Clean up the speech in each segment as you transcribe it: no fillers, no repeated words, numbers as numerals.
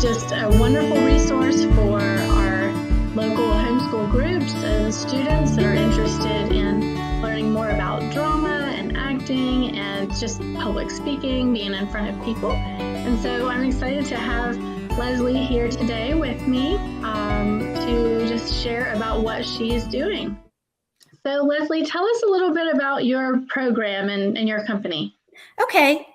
just a wonderful resource for our local homeschool groups and students that are interested in learning more about drama and acting and just public speaking, being in front of people. And so I'm excited to have Leslie here today with me to just share about what she's doing. So Leslie, tell us a little bit about your program and your company. Okay.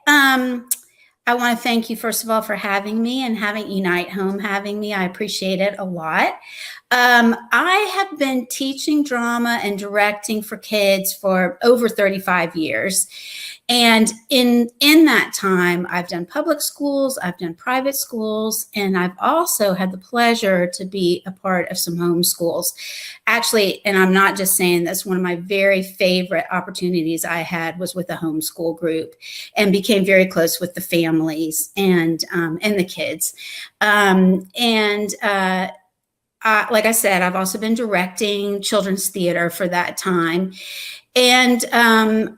I want to thank you, first of all, for having me and having Unite Home having me. I appreciate it a lot. I have been teaching drama and directing for kids for over 35 years. And in that time, I've done public schools, I've done private schools, and I've also had the pleasure to be a part of some homeschools. Actually, and I'm not just saying this, one of my very favorite opportunities I had was with a homeschool group and became very close with the families and the kids. Like I said, I've also been directing children's theater for that time. And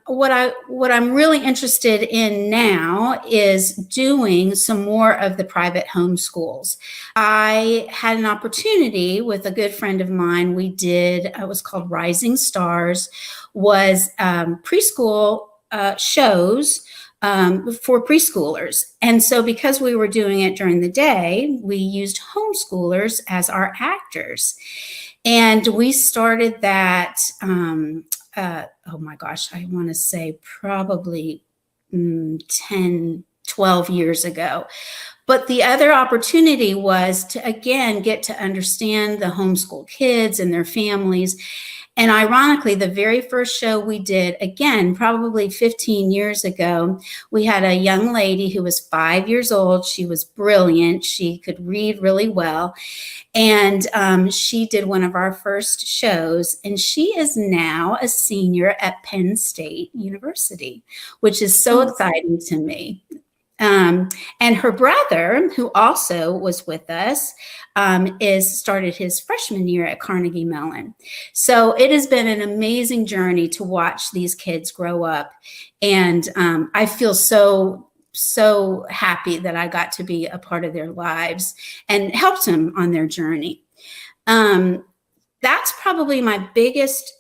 what I'm really interested in now is doing some more of the private homeschools. I had an opportunity with a good friend of mine. We did, it was called Rising Stars, was preschool shows for preschoolers. And so because we were doing it during the day, we used homeschoolers as our actors. And we started that, oh my gosh, I want to say probably 10, 12 years ago. But the other opportunity was to, again, get to understand the homeschool kids and their families. And ironically, the very first show we did, again, probably 15 years ago, we had a young lady who was 5 years old. She was brilliant. She could read really well. And she did one of our first shows. And she is now a senior at Penn State University, which is so exciting to me. And her brother, who also was with us, started his freshman year at Carnegie Mellon. So it has been an amazing journey to watch these kids grow up. And I feel so happy that I got to be a part of their lives and helped them on their journey. That's probably my biggest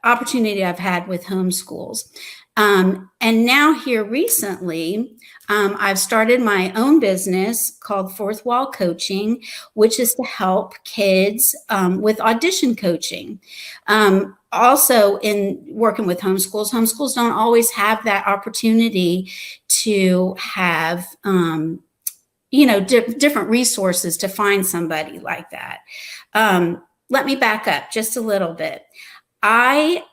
opportunity I've had with homeschools. And now here recently, I've started my own business called Fourth Wall Coaching, which is to help kids with audition coaching. Also in working with homeschools don't always have that opportunity to have, different resources to find somebody like that. Let me back up just a little bit. I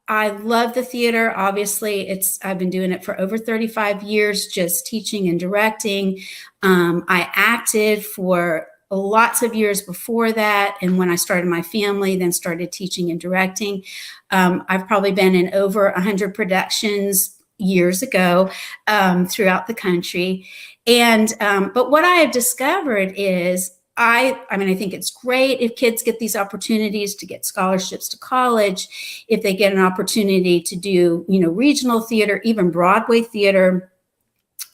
love the theater. Obviously, I've been doing it for over 35 years, just teaching and directing. I acted for lots of years before that. And when I started my family, then started teaching and directing. I've probably been in over 100 productions years ago throughout the country. But what I have discovered is I think it's great if kids get these opportunities to get scholarships to college, if they get an opportunity to do, regional theater, even Broadway theater.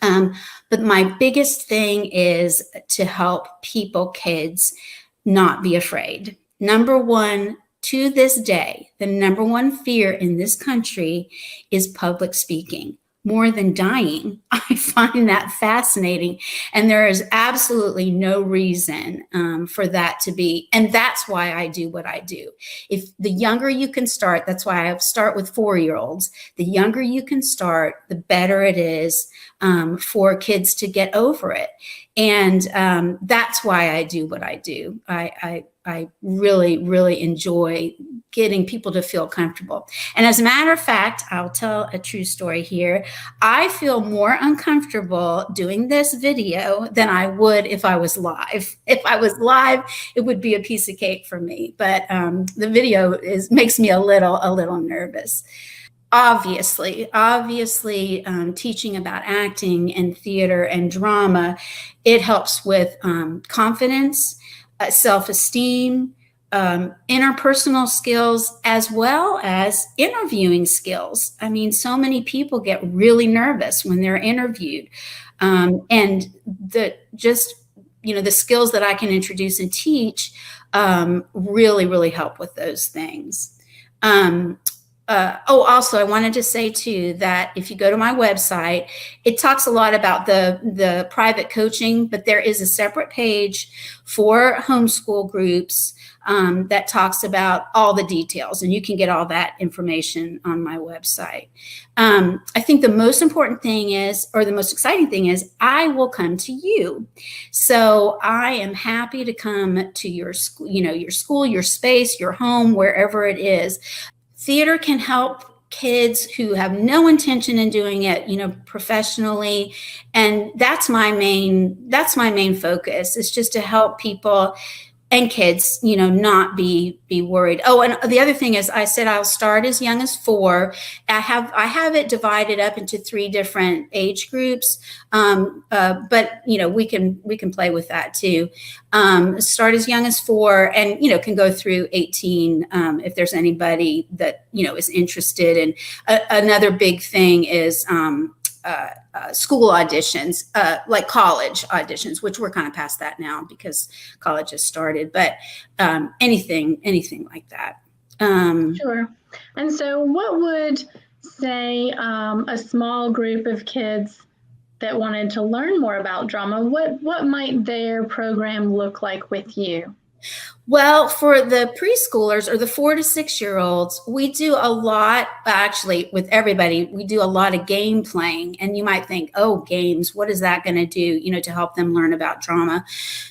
But my biggest thing is to help kids not be afraid. Number one, to this day, the number one fear in this country is public speaking. More than dying. I find that fascinating. And there is absolutely no reason for that to be. And that's why I do what I do. If the younger you can start, that's why I start with 4-year-olds. The younger you can start, the better it is for kids to get over it. And that's why I do what I do. I really, really enjoy getting people to feel comfortable. And as a matter of fact, I'll tell a true story here. I feel more uncomfortable doing this video than I would if I was live. If I was live, it would be a piece of cake for me. But the video makes me a little nervous. Obviously, teaching about acting and theater and drama, it helps with confidence, self-esteem, interpersonal skills, as well as interviewing skills. I mean, so many people get really nervous when they're interviewed. And just the skills that I can introduce and teach really, really help with those things. Also, I wanted to say too that if you go to my website, it talks a lot about the private coaching, but there is a separate page for homeschool groups that talks about all the details, and you can get all that information on my website. I think the most important thing is, or the most exciting thing is, I will come to you. So I am happy to come to your school, your space, your home, wherever it is. Theater can help kids who have no intention in doing it, professionally. And that's my main focus, is just to help people and kids, not be worried. Oh, and the other thing is, I said I'll start as young as 4. I have it divided up into 3 different age groups, but we can play with that too. Start as young as 4, and can go through 18 if there's anybody that is interested. And another big thing is school auditions, like college auditions, which we're kind of past that now because college has started, but anything like that. Sure. And so what would, say, a small group of kids that wanted to learn more about drama, what might their program look like with you? Well, for the preschoolers or the 4 to 6-year-olds, we do a lot, actually with everybody, we do a lot of game playing. And you might think, oh, games, what is that going to do, to help them learn about drama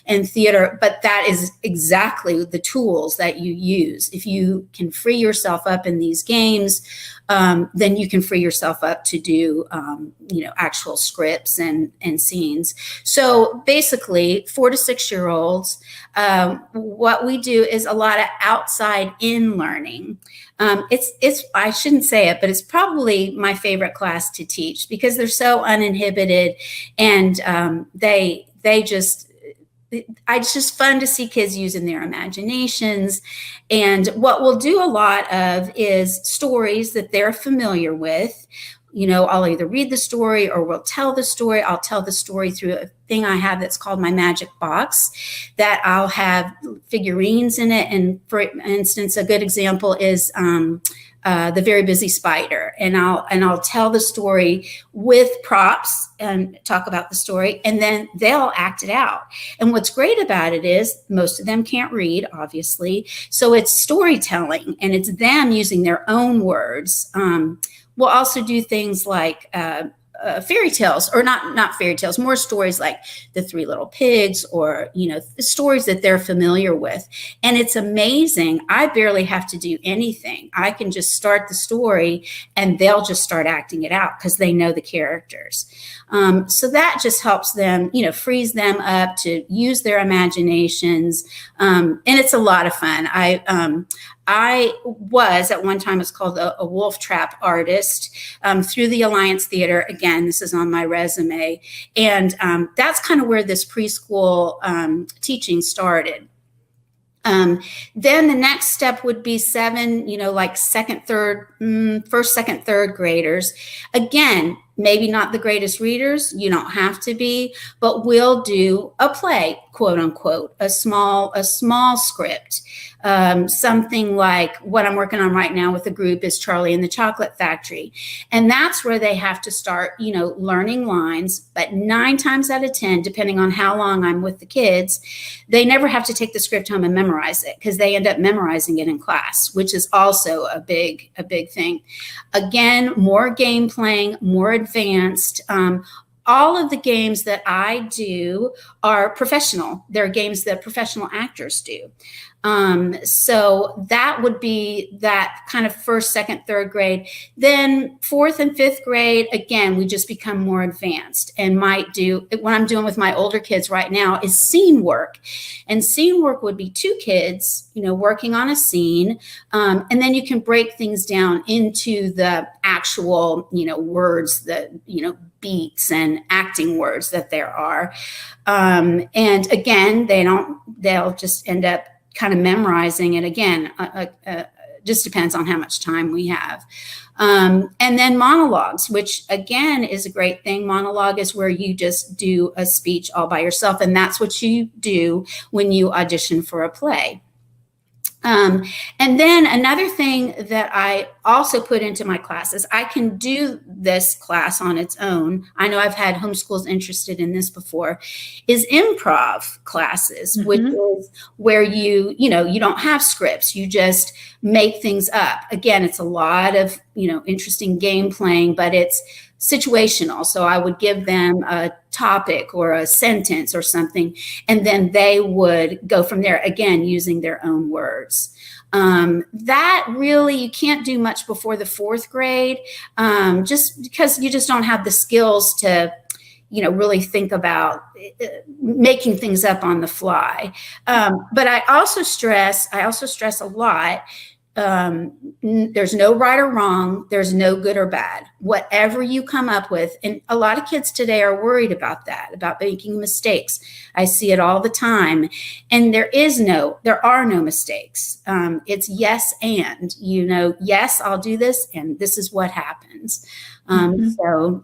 and theater? But that is exactly the tools that you use. If you can free yourself up in these games, then you can free yourself up to do, actual scripts and scenes. So basically, 4 to 6-year-olds, what we do is a lot of outside in learning. It's I shouldn't say it, but it's probably my favorite class to teach because they're so uninhibited, and it's just fun to see kids using their imaginations. And what we'll do a lot of is stories that they're familiar with. I'll either read the story or we'll tell the story. I'll tell the story through a thing I have that's called my magic box, that I'll have figurines in it. And for instance, a good example is The Very Busy Spider. And I'll tell the story with props and talk about the story, and then they'll act it out. And what's great about it is most of them can't read, obviously. So it's storytelling, and it's them using their own words. We'll also do things like fairy tales, or not fairy tales, more stories like The 3 Little Pigs, or, the stories that they're familiar with. And it's amazing. I barely have to do anything. I can just start the story and they'll just start acting it out because they know the characters. So that just helps them, frees them up to use their imaginations. And it's a lot of fun. I was at one time, it's called a wolf trap artist through the Alliance Theater. Again, this is on my resume. And that's kind of where this preschool teaching started. Then the next step would be 7, like first, second, third graders. Again, maybe not the greatest readers. You don't have to be, but we'll do a play, quote unquote, a small script. Something like what I'm working on right now with the group is Charlie and the Chocolate Factory. And that's where they have to start, learning lines, but 9 times out of 10, depending on how long I'm with the kids, they never have to take the script home and memorize it because they end up memorizing it in class, which is also a big thing. Again, more game playing, more advanced. All of the games that I do are professional. They're games that professional actors do. So that would be that kind of first, second, third grade. Then 4th and 5th grade, again, we just become more advanced and might do, what I'm doing with my older kids right now is scene work. And scene work would be 2 kids, working on a scene. And then you can break things down into the actual, words that, beats and acting words that there are. And again, they'll just end up kind of memorizing it again. just depends on how much time we have. And then monologues, which again is a great thing. Monologue is where you just do a speech all by yourself, and that's what you do when you audition for a play. And then another thing that I also put into my classes, I can do this class on its own. I know I've had homeschools interested in this before, is improv classes, which is where you don't have scripts. You just make things up. Again, it's a lot of, interesting game playing, but it's situational. So I would give them a topic or a sentence or something, and then they would go from there, again, using their own words. That really, you can't do much before the 4th grade, just because you just don't have the skills to, really think about making things up on the fly. But I also stress a lot, there's no right or wrong. There's no good or bad. Whatever you come up with, and a lot of kids today are worried about that, about making mistakes. I see it all the time. And there are no mistakes. It's yes and, yes, I'll do this, and this is what happens. So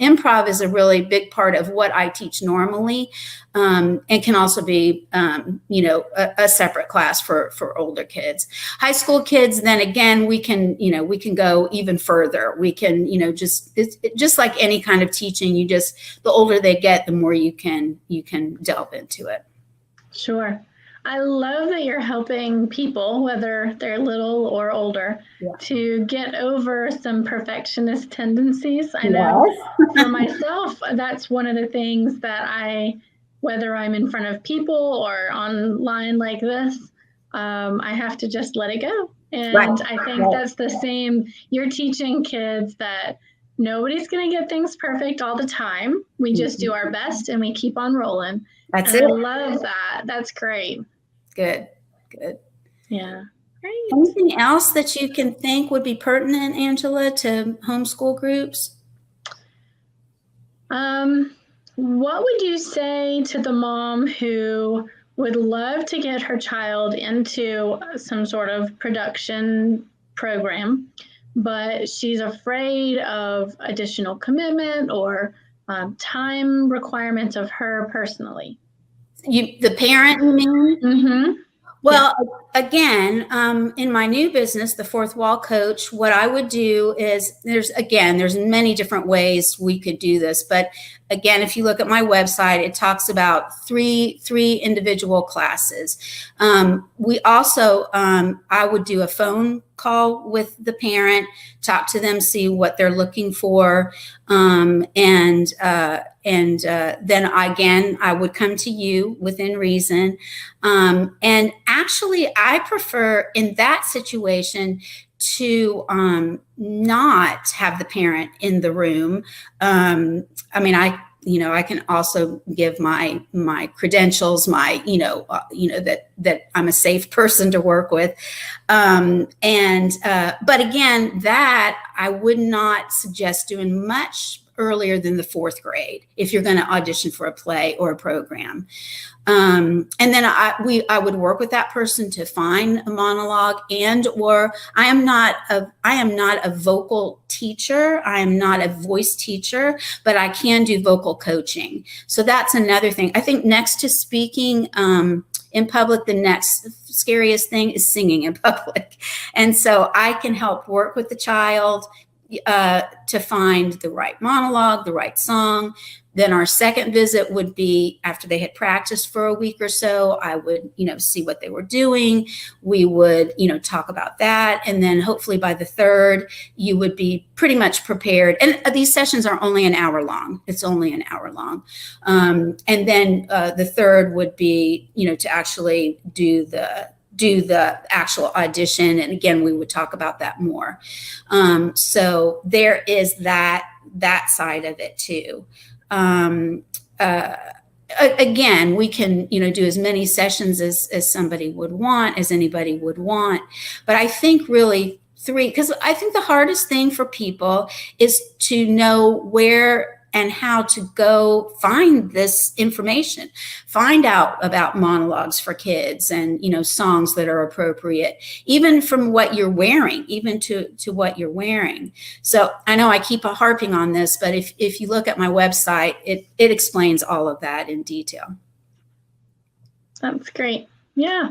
improv is a really big part of what I teach normally, and can also be, a separate class for older kids. High school kids, then again, we can go even further. We can, just like any kind of teaching, the older they get, the more you can delve into it. Sure. I love that you're helping people, whether they're little or older, to get over some perfectionist tendencies. I know for myself, that's one of the things that whether I'm in front of people or online like this, I have to just let it go. And I think that's the same. You're teaching kids that nobody's going to get things perfect all the time. We just do our best and we keep on rolling. That's it. I love that. That's great. Good. Yeah. Great. Anything else that you can think would be pertinent, Angela, to homeschool groups? What would you say to the mom who would love to get her child into some sort of production program, but she's afraid of additional commitment or time requirements of her personally? The parent, you mean? Well, again, in my new business, the Fourth Wall Coach, what I would do is there's many different ways we could do this. But again, if you look at my website, it talks about three individual classes. We also, I would do a phone call with the parent, talk to them, see what they're looking for. And then I would come to you within reason. And actually, I prefer in that situation to not have the parent in the room. I can also give my credentials, that I'm a safe person to work with. But again, that I would not suggest doing much earlier than the 4th grade if you're going to audition for a play or a program. And then I would work with that person to find a monologue, or I am not a vocal teacher. I am not a voice teacher, but I can do vocal coaching. So that's another thing. I think next to speaking in public, the next scariest thing is singing in public. And so I can help work with the child to find the right monologue, the right song. Then our second visit would be after they had practiced for a week or so. I would, see what they were doing. We would, talk about that. And then hopefully by the 3rd, you would be pretty much prepared. And these sessions are only an hour long. It's only an hour long. And then the 3rd would be, to actually do the actual audition. And again, we would talk about that more. So there is that side of it too. Again, we can, do as many sessions as somebody would want, as anybody would want. But I think really 3, because I think the hardest thing for people is to know where and how to go find this information, find out about monologues for kids and, songs that are appropriate, even from what you're wearing, even to what you're wearing. So I know I keep harping on this, but if you look at my website, it explains all of that in detail. That's great. Yeah.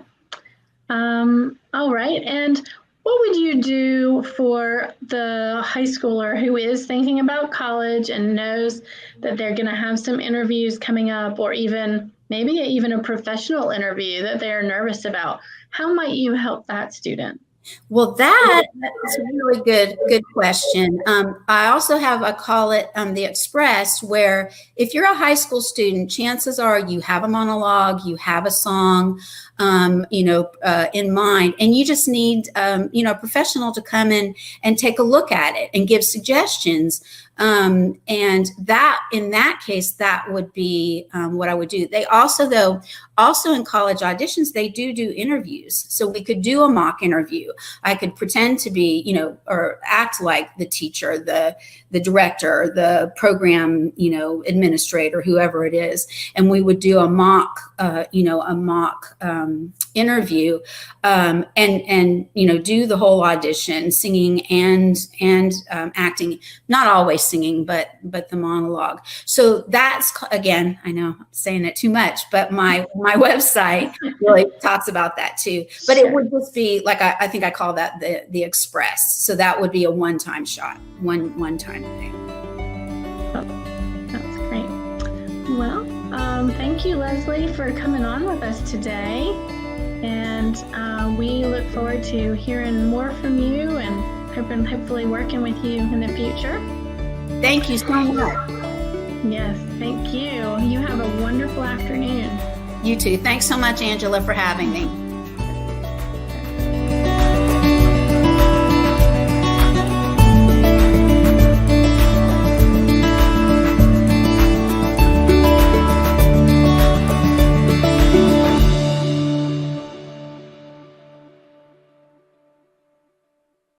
All right. And what would you do for the high schooler who is thinking about college and knows that they're going to have some interviews coming up, or maybe even a professional interview that they're nervous about? How might you help that student? Well, that's a really good question. I also I call it the Express, where if you're a high school student, chances are you have a monologue, you have a song, in mind, and you just need, a professional to come in and take a look at it and give suggestions. And that, in that case, that would be what I would do. They also in college auditions, they do interviews. So we could do a mock interview. I could pretend to be, or act like the teacher, the director, the program, administrator, whoever it is. And we would do a mock interview, and do the whole audition, singing and acting, not always singing, but the monologue. So that's, again, I know I'm saying it too much, but my website really talks about that too. But it would just be like, I think I call that the Express. So that would be a one-time shot, one time thing. That's great. Well, thank you, Leslie, for coming on with us today. And we look forward to hearing more from you and hopefully working with you in the future. Thank you so much. Yes, thank you. You have a wonderful afternoon. You too. Thanks so much, Angela, for having me.